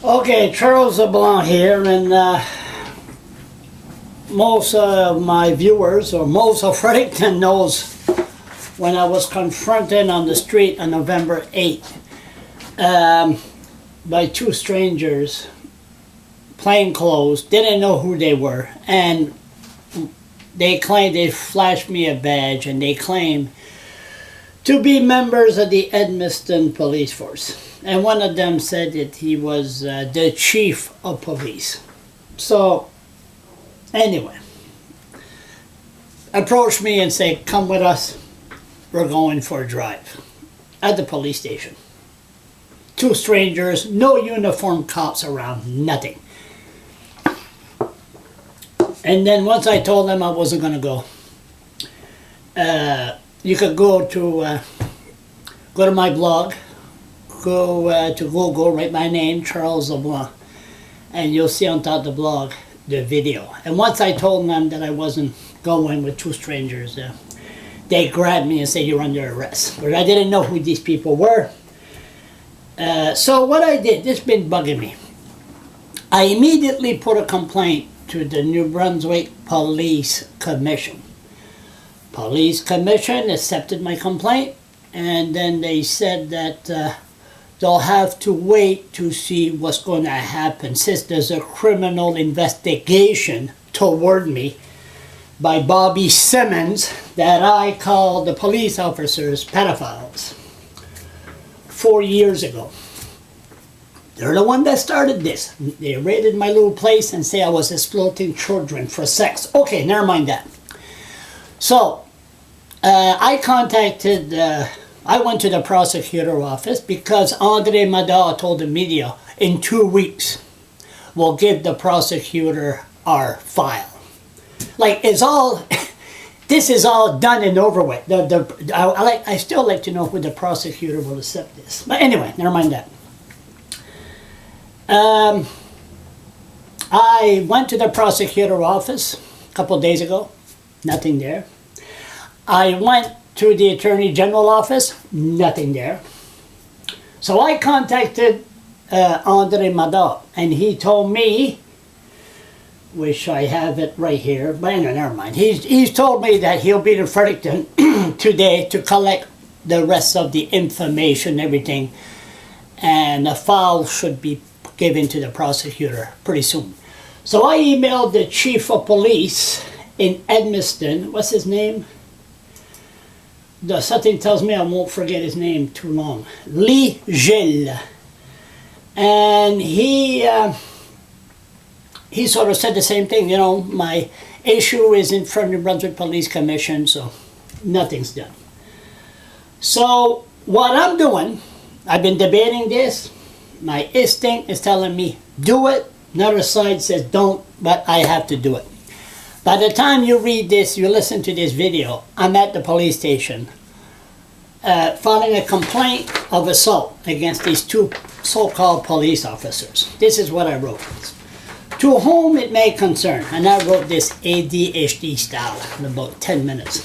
Okay, Charles LeBlanc here, and most of my viewers, or most of Fredericton knows when I was confronted on the street on November 8th by two strangers, plain clothes, didn't know who they were, and they claimed they flashed me a badge, and they claimed to be members of the Edmundston Police Force. And one of them said that he was the chief of police. So, anyway, approached me and said, come with us, we're going for a drive at the police station. Two strangers, no uniformed cops around, nothing. And then once I told them I wasn't going to go, you could go to my blog, go to Google, write my name, Charles LeBlanc, and you'll see on top of the blog the video. And once I told them that I wasn't going with two strangers, they grabbed me and said, you're under arrest. But I didn't know who these people were. So what I did, this has been bugging me. I immediately put a complaint to the New Brunswick Police Commission. Police Commission accepted my complaint, and then they said that they'll have to wait to see what's going to happen, since there's a criminal investigation toward me by Bobby Simmons that I called the police officers pedophiles 4 years ago. They're the one that started this. They raided my little place and say I was exploiting children for sex. Okay, never mind that. So, I went to the prosecutor office because Andre Madore told the media in 2 weeks we'll give the prosecutor our file. Like, it's all, this is all done and over with. I still like to know who the prosecutor will accept this. But anyway, never mind that. I went to the prosecutor office a couple of days ago, nothing there. I went to the Attorney General office, nothing there. So I contacted Andre Madore, and he told me, wish I have it right here, but anyway, never mind. He's told me that he'll be in Fredericton today to collect the rest of the information, everything, and a file should be given to the prosecutor pretty soon. So I emailed the chief of police in Edmundston. What's his name? Something tells me I won't forget his name too long. Rejean. And he sort of said the same thing. You know, my issue is in front of the Brunswick Police Commission, so nothing's done. So what I'm doing, I've been debating this. My instinct is telling me, do it. Another side says don't, but I have to do it. By the time you read this, you listen to this video, I'm at the police station filing a complaint of assault against these two so-called police officers. This is what I wrote. To whom it may concern, and I wrote this ADHD style in about 10 minutes.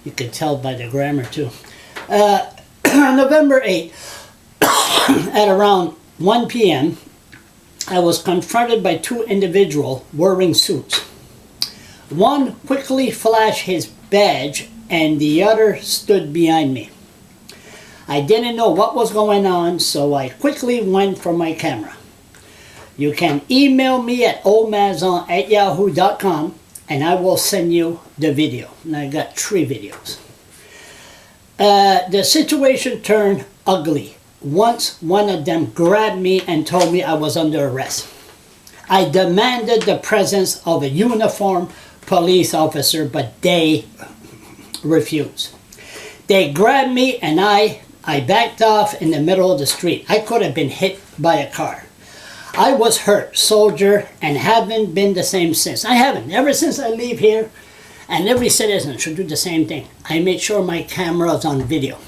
You can tell by the grammar too. November 8th, at around 1 p.m., I was confronted by two individuals wearing suits. One quickly flashed his badge and the other stood behind me. I didn't know what was going on, so I quickly went for my camera. You can email me at oldmazon@yahoo.com and I will send you the video. And I got 3 videos. The situation turned ugly once one of them grabbed me and told me I was under arrest. I demanded the presence of a uniformed police officer, but they refused. They grabbed me and I backed off in the middle of the street. I could have been hit by a car. I was hurt, soldier, and haven't been the same since. I haven't. Ever since I leave here, and every citizen should do the same thing. I made sure my camera is on video.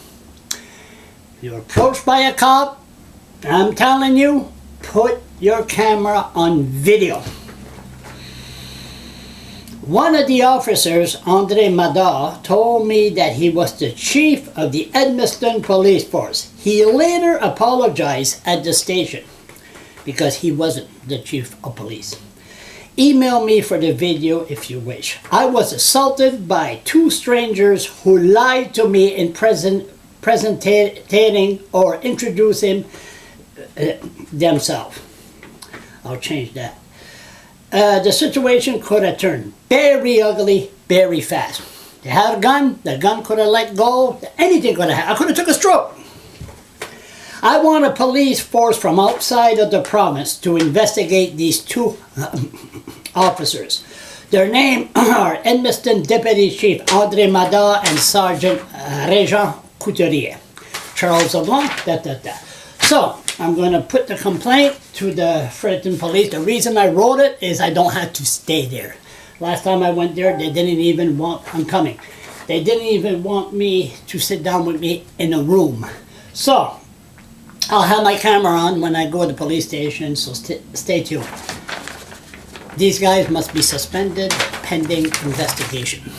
You're approached by a cop, I'm telling you, put your camera on video. One of the officers, Andre Madore, told me that he was the chief of the Edmundston Police Force. He later apologized at the station. because he wasn't the chief of police. Email me for the video if you wish. I was assaulted by two strangers who lied to me in presenting or introducing themselves. I'll change that. The situation could have turned very ugly very fast. They had a gun, the gun could have let go, anything could have happened. I could have took a stroke. I want a police force from outside of the province to investigate these two officers. Their names are Edmundston Deputy Chief Andre Madore and Sergeant Rejean Couturier. Charles LeBlanc, So, I'm going to put the complaint to the Edmundston Police. The reason I wrote it is I don't have to stay there. Last time I went there, they didn't even want, I'm coming, they didn't even want me to sit down with me in a room. So, I'll have my camera on when I go to the police station, so stay tuned. These guys must be suspended pending investigation.